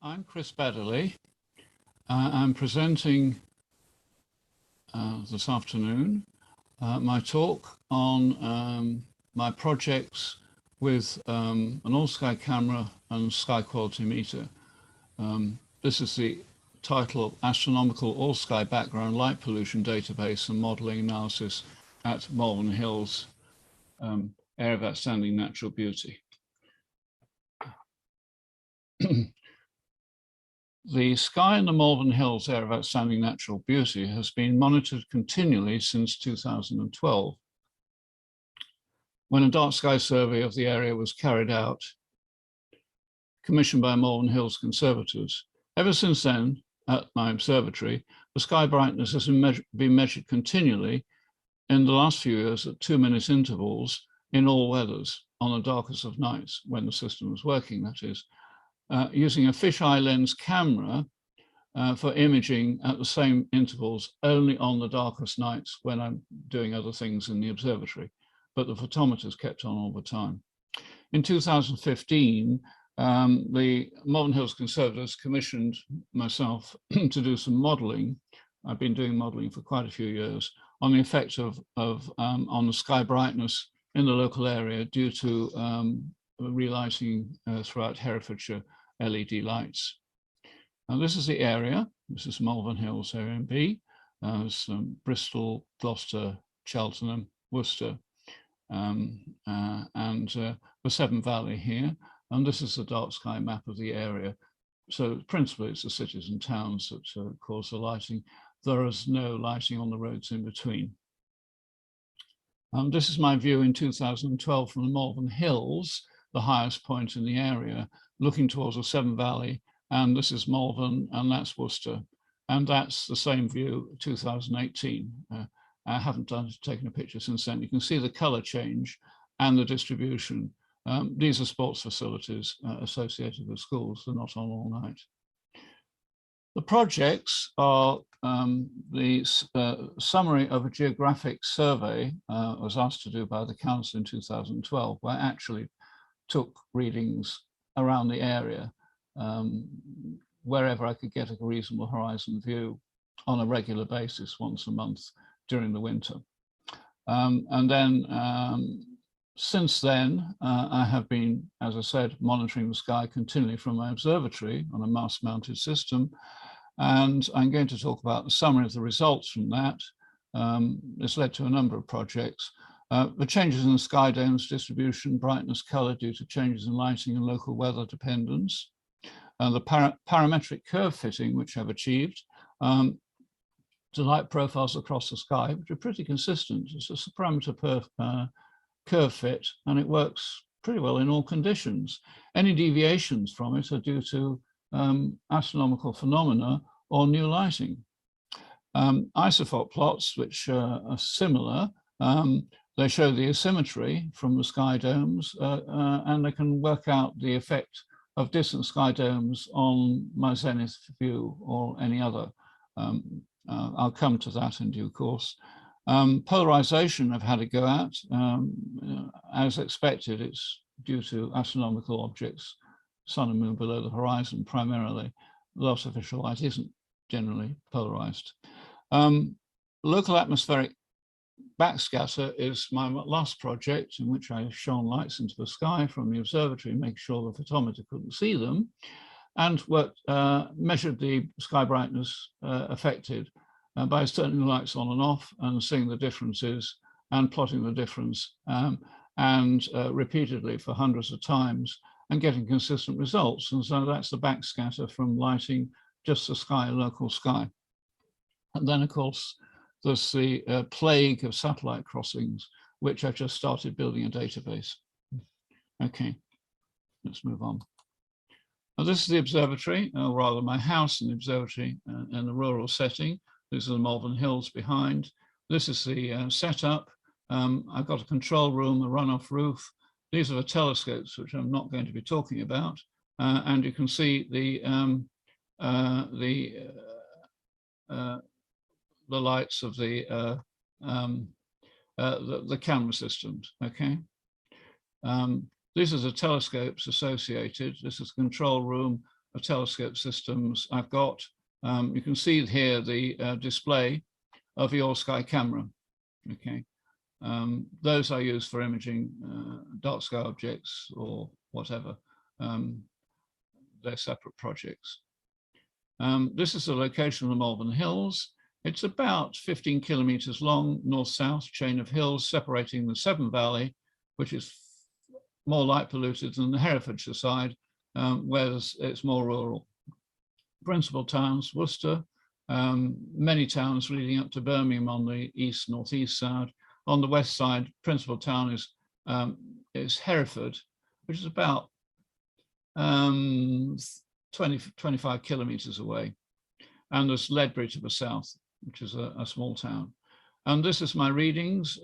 I'm Chris Baddiley. I'm presenting this afternoon my talk on my projects with an all-sky camera and sky quality meter. This is the title of Astronomical All-Sky Background Light Pollution Database and Modeling Analysis at Malvern Hills Area of Outstanding Natural Beauty. The sky in the Malvern Hills Area of Outstanding Natural Beauty has been monitored continually since 2012, when a dark sky survey of the area was carried out, commissioned by Malvern Hills conservators. Ever since then, at my observatory, the sky brightness has been measured continually in the last few years at 2-minute intervals in all weathers, on the darkest of nights, when the system was working, that is. Using a fisheye lens camera for imaging at the same intervals only on the darkest nights when I'm doing other things in the observatory, but the photometers kept on all the time. In 2015, the Malvern Hills conservators commissioned myself to do some modeling. I've been doing modeling for quite a few years on the effect on the sky brightness in the local area due to relighting throughout Herefordshire LED lights. Now this is the area. This is Malvern Hills Area B. Bristol, Gloucester, Cheltenham, Worcester, and the Severn Valley here. And this is the dark sky map of the area. So principally it's the cities and towns that cause the lighting. There is no lighting on the roads in between. This is my view in 2012 from the Malvern Hills, the highest point in the area, looking towards the Severn Valley, and this is Malvern, and that's Worcester, and that's the same view 2018. I haven't taken a picture since then. You can see the color change and the distribution. These are sports facilities associated with schools. They're not on all night. The projects are the summary of a geographic survey I was asked to do by the council in 2012, where I actually took readings around the area, wherever I could get a reasonable horizon view on a regular basis once a month during the winter. And then since then, I have been, as I said, monitoring the sky continually from my observatory on a mast-mounted system. And I'm going to talk about the summary of the results from that. This led to a number of projects. The changes in the sky dome's distribution, brightness, color due to changes in lighting and local weather dependence. The parametric curve fitting, which I've achieved, to light profiles across the sky, which are pretty consistent. It's a parameter per curve fit, and it works pretty well in all conditions. Any deviations from it are due to astronomical phenomena or new lighting. Isophot plots, which are similar, they show the asymmetry from the sky domes, and they can work out the effect of distant sky domes on my zenith view or any other. I'll come to that in due course. Polarization I've had to go at. As expected, it's due to astronomical objects, sun and moon below the horizon primarily. The artificial light isn't generally polarized. Local atmospheric backscatter is my last project, in which I shone lights into the sky from the observatory, make sure the photometer couldn't see them, and measured the sky brightness affected by turning the lights on and off and seeing the differences and plotting the difference and repeatedly for hundreds of times and getting consistent results. And so that's the backscatter from lighting just the sky, local sky. And then of course, there's the plague of satellite crossings, which I've just started building a database. Okay, let's move on. Now, this is the observatory, or rather my house in the observatory in the rural setting. These are the Malvern Hills behind. This is the setup. I've got a control room, a runoff roof. These are the telescopes, which I'm not going to be talking about. And you can see the lights of the camera systems, okay? These are the telescopes associated. This is the control room, telescope systems I've got. You can see here the display of your sky camera. Okay, those I use for imaging dark sky objects or whatever. They're separate projects. This is the location of the Malvern Hills. It's about 15 kilometers long, north-south chain of hills separating the Severn Valley, which is more light polluted than the Herefordshire side, where it's more rural. Principal towns, Worcester, many towns leading up to Birmingham on the east-northeast side. On the west side, principal town is Hereford, which is about 25 kilometers away. And there's Ledbury to the south, which is a small town. And this is my readings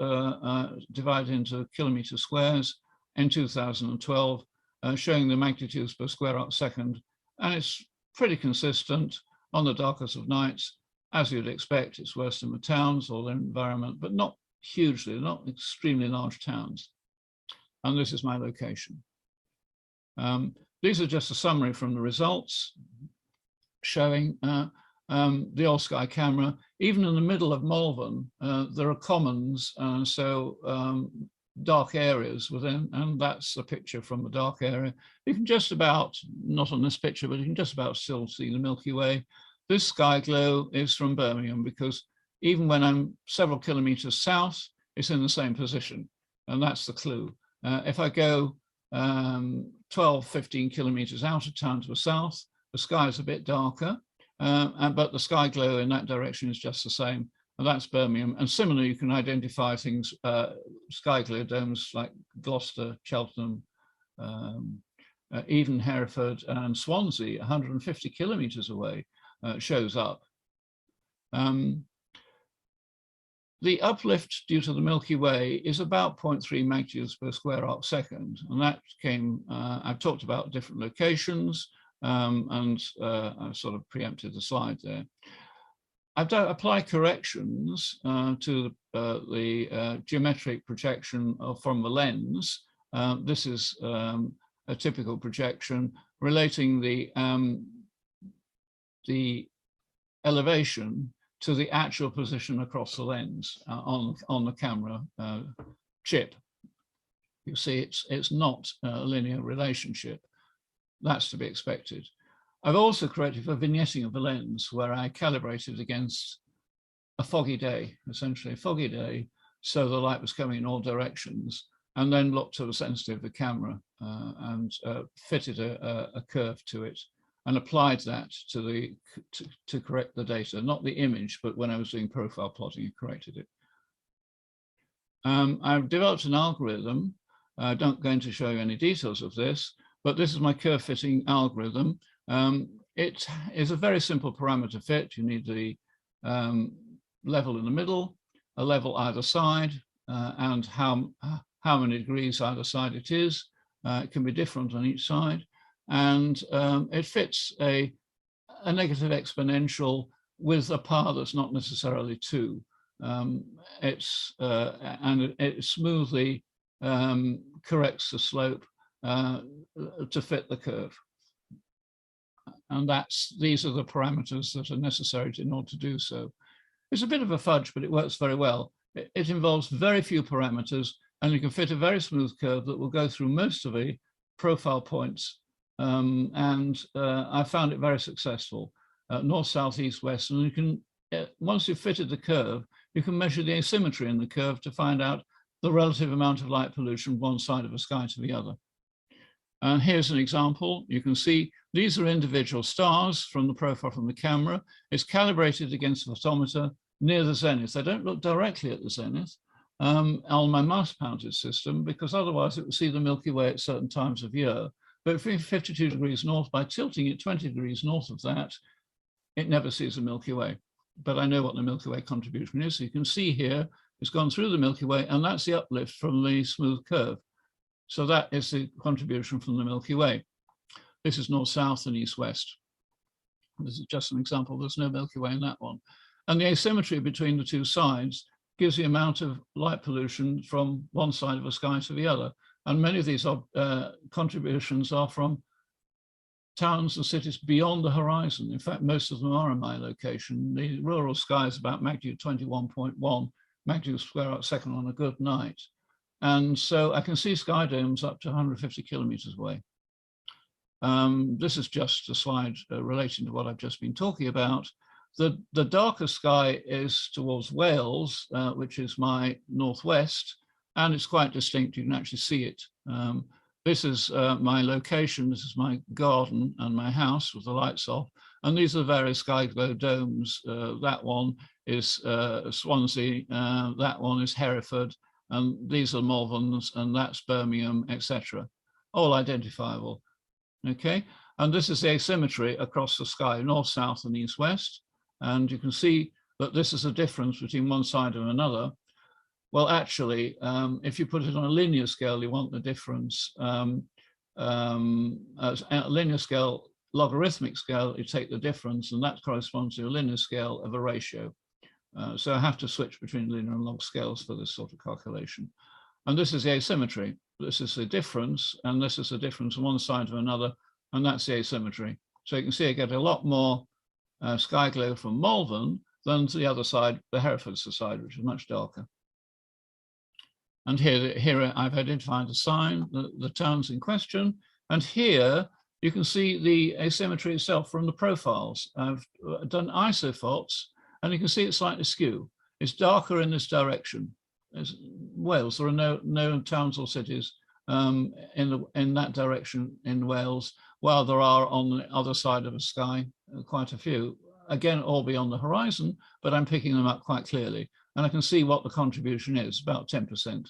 divided into kilometer squares in 2012, showing the magnitudes per square arc second. And it's pretty consistent on the darkest of nights. As you'd expect, it's worse in the towns or the environment, but not hugely, not extremely large towns. And this is my location. These are just a summary from the results showing the all-sky camera. Even in the middle of Malvern, there are commons, so dark areas within, and that's a picture from the dark area. You can just about, not on this picture, but you can just about still see the Milky Way. This sky glow is from Birmingham because even when I'm several kilometers south, it's in the same position, and that's the clue. If I go 12, 15 kilometers out of town to the south, the sky is a bit darker, but the sky glow in that direction is just the same, and that's Birmingham. And similarly, you can identify things, sky glow domes like Gloucester, Cheltenham, even Hereford and Swansea, 150 kilometers away, shows up. The uplift due to the Milky Way is about 0.3 magnitudes per square arc second. And that came, I've talked about different locations, and I sort of preempted the slide there. I've applied corrections to the geometric projection from the lens. This is a typical projection relating the elevation to the actual position across the lens on the camera chip. You see, it's not a linear relationship. That's to be expected. I've also corrected for vignetting of the lens, where I calibrated against a foggy day, essentially a foggy day, so the light was coming in all directions, and then looked to the sensitivity of the camera and fitted a curve to it, and applied that to correct the data, not the image, but when I was doing profile plotting, I corrected it. I've developed an algorithm. I don't go into show you any details of this, but this is my curve fitting algorithm. It is a very simple parameter fit. You need the level in the middle, a level either side, and how many degrees either side it is. It can be different on each side. And it fits a negative exponential with a power that's not necessarily 2. And it smoothly corrects the slope to fit the curve. And these are the parameters that are necessary in order to do so. It's a bit of a fudge, but it works very well. It involves very few parameters, and you can fit a very smooth curve that will go through most of the profile points. I found it very successful, north, south, east, west. And you can, once you've fitted the curve, you can measure the asymmetry in the curve to find out the relative amount of light pollution from one side of the sky to the other. And here's an example. You can see these are individual stars from the profile from the camera. It's calibrated against the photometer near the zenith. I don't look directly at the zenith on my mouse-mounted system, because otherwise it would see the Milky Way at certain times of year. But if we're 52 degrees north, by tilting it 20 degrees north of that, it never sees the Milky Way. But I know what the Milky Way contribution is. So you can see here, it's gone through the Milky Way, and that's the uplift from the smooth curve. So that is the contribution from the Milky Way. This is north-south and east-west. This is just an example. There's no Milky Way in that one. And the asymmetry between the two sides gives the amount of light pollution from one side of the sky to the other. And many of these contributions are from towns and cities beyond the horizon. In fact, most of them are in my location. The rural sky is about magnitude 21.1, magnitude square arc second on a good night. And so I can see sky domes up to 150 kilometers away. This is just a slide relating to what I've just been talking about. The darker sky is towards Wales, which is my northwest, and it's quite distinct. You can actually see it. This is my location. This is my garden and my house with the lights off. And these are the various sky glow domes. That one is Swansea. That one is Hereford. And these are Malverns, and that's Birmingham, etc. All identifiable. Okay, and this is the asymmetry across the sky, north, south, and east, west. And you can see that this is a difference between one side and another. Well, actually, if you put it on a linear scale, you want the difference. As a linear scale, logarithmic scale, you take the difference, and that corresponds to a linear scale of a ratio. So I have to switch between linear and log scales for this sort of calculation. And this is the asymmetry. This is the difference, and this is the difference on one side to another, and that's the asymmetry. So you can see I get a lot more sky glow from Malvern than to the other side, the Herefordshire side, which is much darker. And here I've identified the sign, the towns in question, and here you can see the asymmetry itself from the profiles. I've done isophots, and you can see it's slightly skew. It's darker in this direction. There's Wales, there are no towns or cities in that direction in Wales, while there are on the other side of the sky quite a few. Again, all beyond the horizon, but I'm picking them up quite clearly. And I can see what the contribution is, about 10%.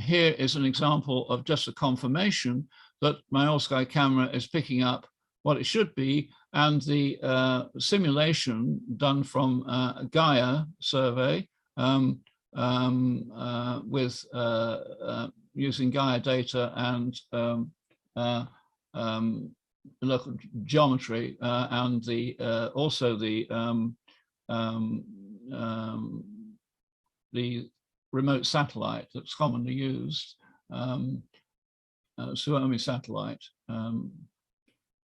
Here is an example of just a confirmation that my all-sky camera is picking up what it should be, and the simulation done from Gaia survey with using Gaia data and local geometry and also the remote satellite that's commonly used, Suomi satellite,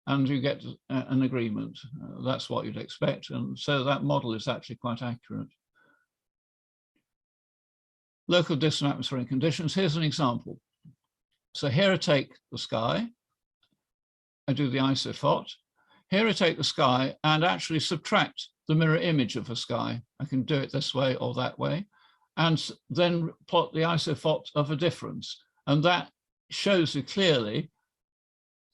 and you get an agreement. That's what you'd expect, and so that model is actually quite accurate. Local distant atmospheric conditions. Here's an example. So here I take the sky, I do the isophot. Here I take the sky and actually subtract the mirror image of the sky. I can do it this way or that way, and then plot the isophot of a difference. And that shows you clearly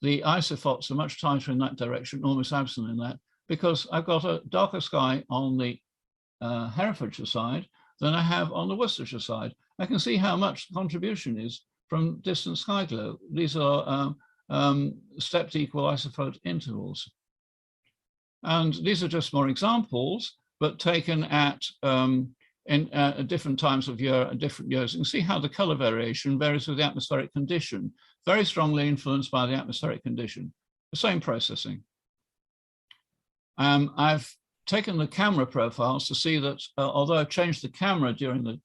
the isophots are much tighter in that direction, almost absent in that, because I've got a darker sky on the Herefordshire side than I have on the Worcestershire side. I can see how much the contribution is from distant sky glow. These are stepped equal isophote intervals. And these are just more examples, but taken at different times of year and different years. You can see how the color variation varies with the atmospheric condition, very strongly influenced by the atmospheric condition, the same processing. I've taken the camera profiles to see that although I've changed the camera during the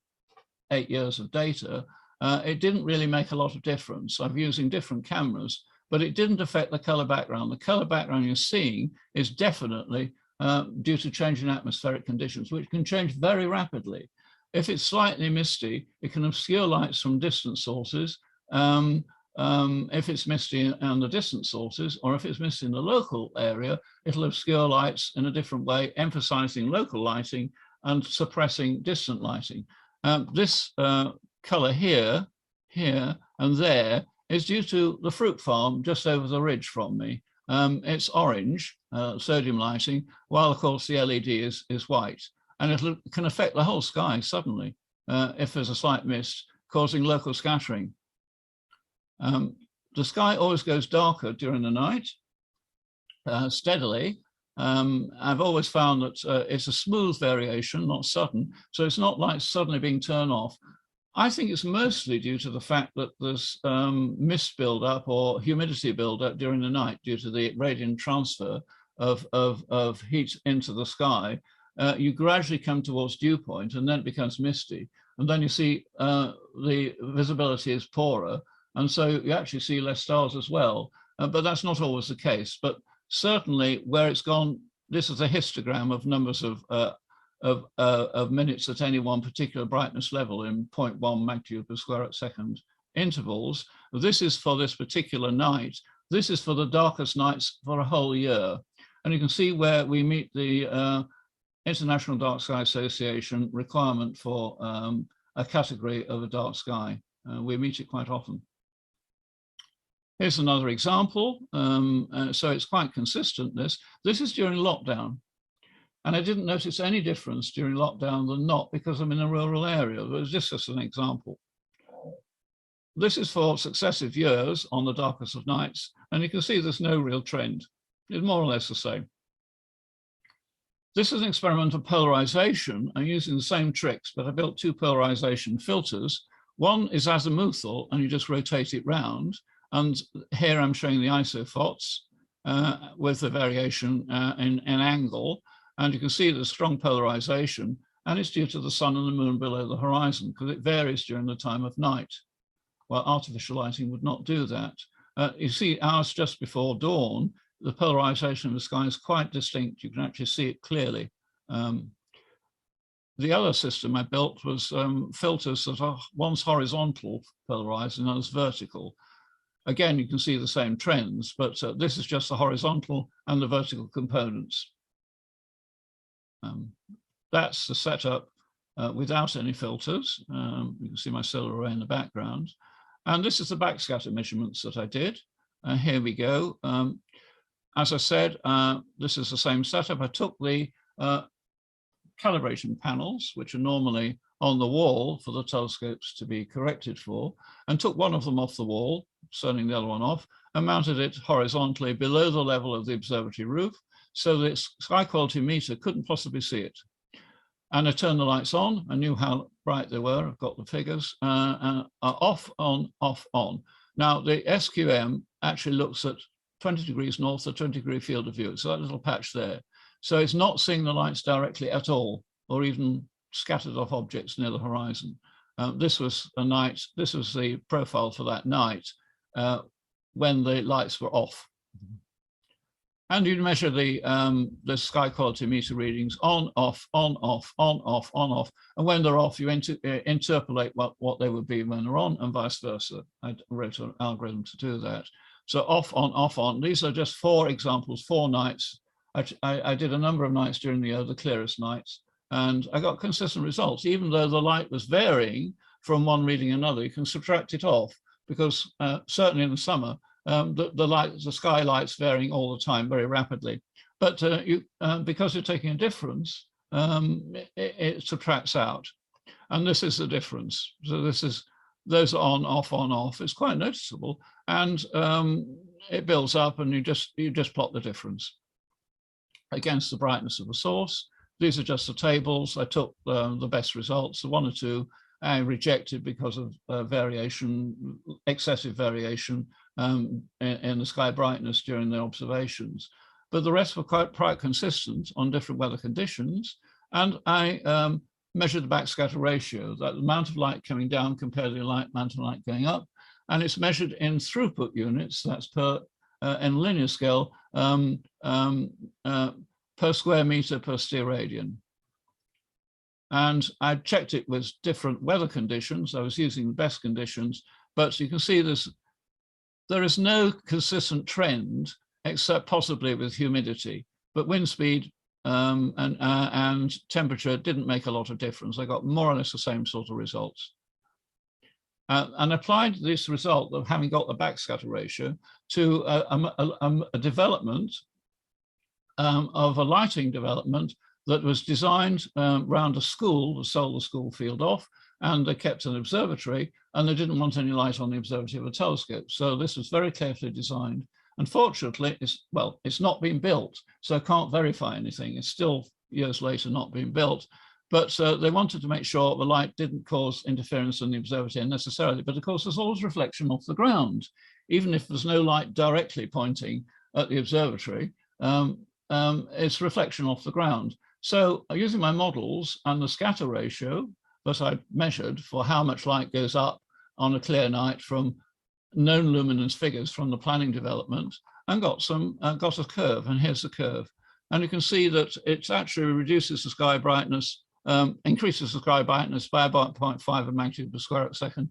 8 years of data, it didn't really make a lot of difference. I'm using different cameras, but it didn't affect the color background. The color background you're seeing is definitely due to changing atmospheric conditions, which can change very rapidly. If it's slightly misty, it can obscure lights from distant sources. If it's misty on the distant sources, or if it's misty in the local area, it'll obscure lights in a different way, emphasizing local lighting and suppressing distant lighting. This color here, and there is due to the fruit farm just over the ridge from me. It's orange, sodium lighting, while of course the LED is white. And it can affect the whole sky suddenly if there's a slight mist, causing local scattering. The sky always goes darker during the night, steadily. I've always found that it's a smooth variation, not sudden. So it's not like suddenly being turned off. I think it's mostly due to the fact that there's mist buildup or humidity buildup during the night due to the radiant transfer of heat into the sky. You gradually come towards dew point, and then it becomes misty. And then you see the visibility is poorer. And so you actually see less stars as well. but that's not always the case. But certainly where it's gone, this is a histogram of numbers of minutes at any one particular brightness level in 0.1 magnitude per square second intervals. This is for this particular night. This is for the darkest nights for a whole year. And you can see where we meet the International Dark Sky Association requirement for a category of a dark sky. We meet it quite often. Here's another example. So it's quite consistent, this. This is during lockdown. And I didn't notice any difference during lockdown than not, because I'm in a rural area. It was just as an example. This is for successive years on the darkest of nights. And you can see there's no real trend. It's more or less the same. This is an experiment of polarization. I'm using the same tricks, but I built two polarization filters. One is azimuthal, and you just rotate it round. And here I'm showing the isophots with the variation in angle. And you can see the strong polarization, and it's due to the sun and the moon below the horizon, because it varies during the time of night. Well, artificial lighting would not do that. You see hours just before dawn, the polarization of the sky is quite distinct. You can actually see it clearly. The other system I built was filters that are one's horizontal polarized and one's vertical. Again, you can see the same trends, but this is just the horizontal and the vertical components. That's the setup without any filters. You can see my solar array in the background. And this is the backscatter measurements that I did. Here we go. As I said, this is the same setup. I took the calibration panels, which are normally on the wall for the telescopes to be corrected for, and took one of them off the wall, turning the other one off, and mounted it horizontally below the level of the observatory roof, so that its sky quality meter couldn't possibly see it. And I turned the lights on. I knew how bright they were. I've got the figures. Off, on, off, on. Now, the SQM actually looks at 20 degrees north, a 20-degree field of view. It's that little patch there. So it's not seeing the lights directly at all, or even scattered off objects near the horizon. This was a night. This was the profile for that night when the lights were off. And you'd measure the sky quality meter readings on, off, on, off, on, off, on, off. And when they're off, you interpolate what they would be when they're on, and vice versa. I wrote an algorithm to do that. So off, on, off, on. These are just 4 examples, 4 nights. I did a number of nights during the year, the clearest nights, and I got consistent results. Even though the light was varying from one reading another, you can subtract it off, because certainly in the summer, the sky light's varying all the time very rapidly. But because you're taking a difference, it subtracts out. And this is the difference. So this is, those are on, off. It's quite noticeable. And it builds up, and you just plot the difference against the brightness of the source. These are just the tables. I took the best results. The 1 or 2 I rejected because of variation, excessive variation in the sky brightness during the observations. But the rest were quite consistent on different weather conditions. And I measured the backscatter ratio, that amount of light coming down compared to the amount of light going up. And it's measured in throughput units, that's per, in linear scale, per square meter per steradian. And I checked it with different weather conditions. I was using the best conditions, but you can see there is no consistent trend except possibly with humidity, but wind speed and temperature didn't make a lot of difference. I got more or less the same sort of results. And applied this result of having got the backscatter ratio to a development of a lighting development that was designed around a school, the solar school field off, and they kept an observatory, and they didn't want any light on the observatory of a telescope. So this was very carefully designed. Unfortunately, it's not been built, so I can't verify anything. It's still years later not been built, but they wanted to make sure the light didn't cause interference in the observatory unnecessarily. But of course, there's always reflection off the ground. Even if there's no light directly pointing at the observatory, it's reflection off the ground. So using my models and the scatter ratio that I measured for how much light goes up on a clear night from known luminance figures from the planning development and got a curve, and here's the curve. And you can see that it actually reduces the sky brightness, increases the sky brightness by about 0.5 of magnitude per square second,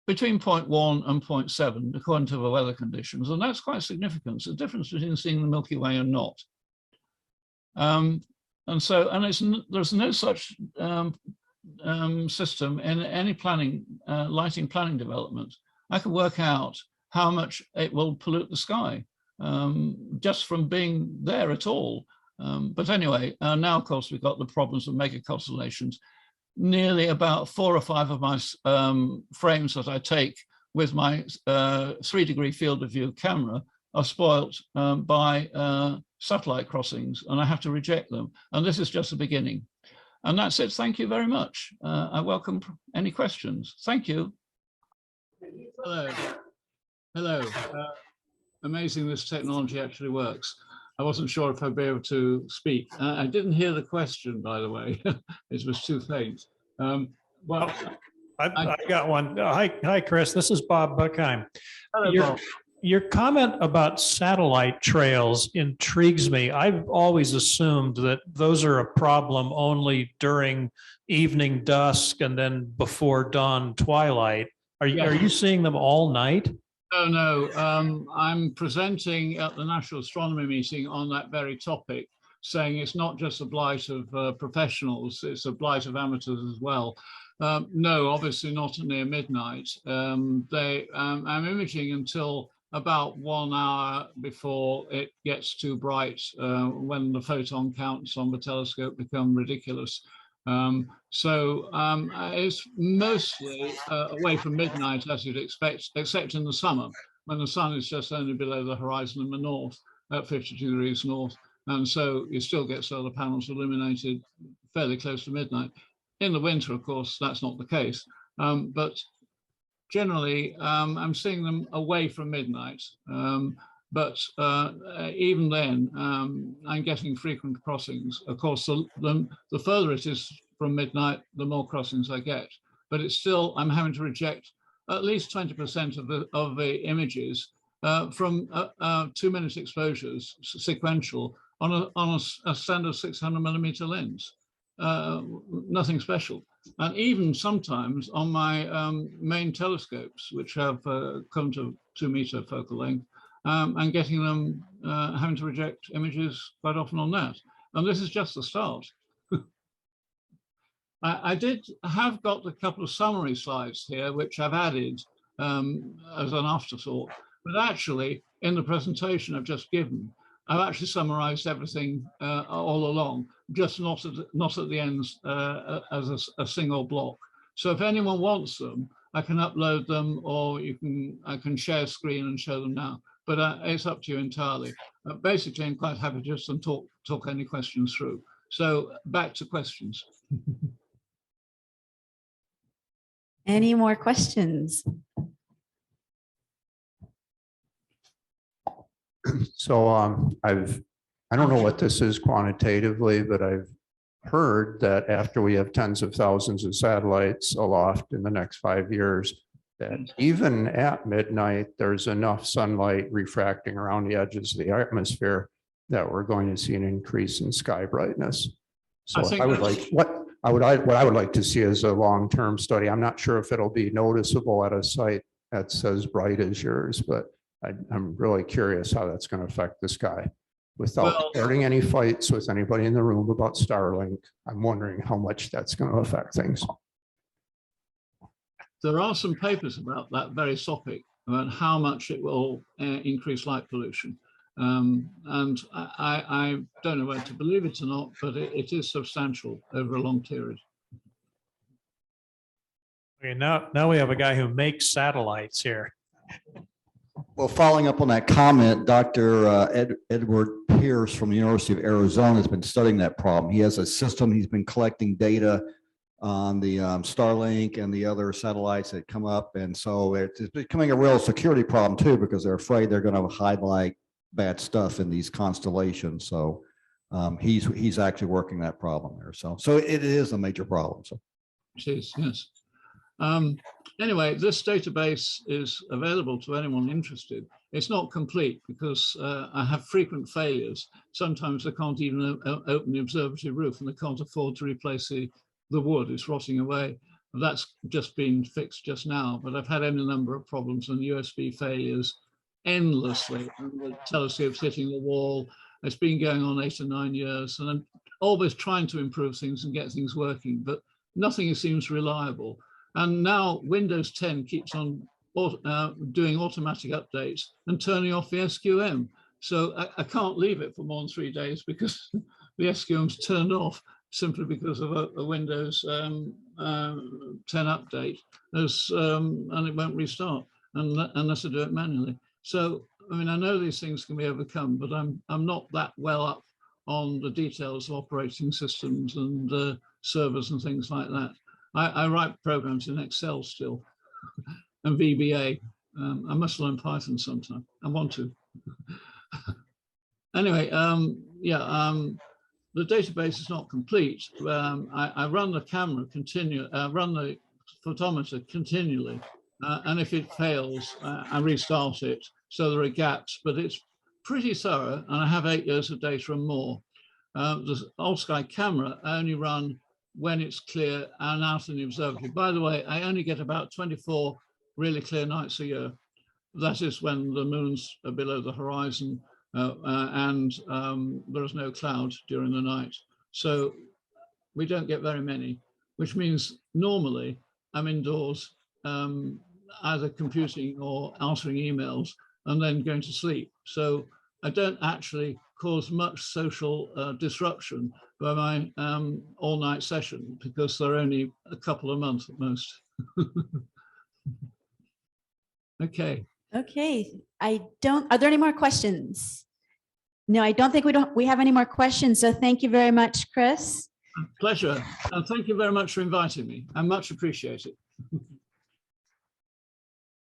between 0.1 and 0.7, according to the weather conditions. And that's quite significant. It's the difference between seeing the Milky Way and not. There's no such system in any planning, lighting planning development. I can work out how much it will pollute the sky just from being there at all. But anyway, now of course we've got the problems of mega constellations. Nearly about 4 or 5 of my frames that I take with my 3-degree field of view camera are spoilt by satellite crossings, and I have to reject them. And this is just the beginning. And that's it. Thank you very much. I welcome any questions. Thank you. Hello. Hello. Amazing this technology actually works. I wasn't sure if I'd be able to speak. I didn't hear the question, by the way. It was too faint. Well, I got one. Hi, Chris. This is Bob Buckheim. Hello, Bob. Your comment about satellite trails intrigues me. I've always assumed that those are a problem only during evening dusk and then before dawn twilight. Are you seeing them all night? No. I'm presenting at the National Astronomy meeting on that very topic, saying it's not just a blight of professionals, it's a blight of amateurs as well. No, obviously not near midnight. I'm imaging until about 1 hour before it gets too bright, when the photon counts on the telescope become ridiculous. It's mostly away from midnight, as you'd expect, except in the summer, when the sun is just only below the horizon in the north, at 52 degrees north. And so you still get solar panels illuminated fairly close to midnight. In the winter, of course, that's not the case. But generally, I'm seeing them away from midnight. But even then, I'm getting frequent crossings. Of course, the further it is from midnight, the more crossings I get. But it's still, I'm having to reject at least 20% of the images from 2-minute exposures, sequential, on a standard 600mm lens. Nothing special. And even sometimes on my main telescopes, which have come to 2-meter focal length, and getting them, having to reject images quite often on that. And this is just the start. I have got a couple of summary slides here, which I've added as an afterthought. But actually, in the presentation I've just given, I've actually summarized everything all along, just not at the ends as a single block. So if anyone wants them, I can upload them, or I can share screen and show them now. But it's up to you entirely. Basically, I'm quite happy just to talk any questions through. So back to questions. Any more questions? So I don't know what this is quantitatively, but I've heard that after we have tens of thousands of satellites aloft in the next 5 years, that even at midnight, there's enough sunlight refracting around the edges of the atmosphere that we're going to see an increase in sky brightness. So I would like what I would like to see is a long-term study. I'm not sure if it'll be noticeable at a site that's as bright as yours, but I'm really curious how that's going to affect the sky. Without starting any fights with anybody in the room about Starlink, I'm wondering how much that's going to affect things. There are some papers about that very topic, about how much it will increase light pollution. And I don't know whether to believe it or not, but it is substantial over a long period. Okay, now we have a guy who makes satellites here. Well, following up on that comment, Dr. Edward Pierce from the University of Arizona has been studying that problem. He has a system, he's been collecting data on the Starlink and the other satellites that come up. And so it's becoming a real security problem too, because they're afraid they're going to highlight bad stuff in these constellations. So he's actually working that problem there. So it is a major problem. So It is, yes. Anyway, this database is available to anyone interested. It's not complete because I have frequent failures. Sometimes I can't even open the observatory roof, and I can't afford to replace the wood. It's rotting away. That's just been fixed just now, but I've had any number of problems and USB failures endlessly, and the telescope's hitting the wall. It's been going on 8 or 9 years, and I'm always trying to improve things and get things working, but nothing seems reliable. And now Windows 10 keeps on doing automatic updates and turning off the SQM. So I can't leave it for more than 3 days because the SQM's turned off simply because of a Windows 10 update, and it won't restart unless I do it manually. So, I mean, I know these things can be overcome, but I'm not that well up on the details of operating systems and servers and things like that. I write programs in Excel still and VBA. I must learn Python sometime. I want to. Anyway, the database is not complete. I run the camera run the photometer continually, and if it fails, I restart it. So there are gaps, but it's pretty thorough, and I have 8 years of data and more. The All Sky camera I only run when it's clear and out in the observatory. By the way, I only get about 24 really clear nights a year. That is when the moons are below the horizon and there is no cloud during the night. So we don't get very many, which means normally I'm indoors, either computing or answering emails and then going to sleep. So I don't actually cause much social disruption by my all-night session because they're only a couple of months at most. Okay. Okay, are there any more questions? No, I don't think we have any more questions. So thank you very much, Chris. Pleasure. And thank you very much for inviting me. I much appreciate it.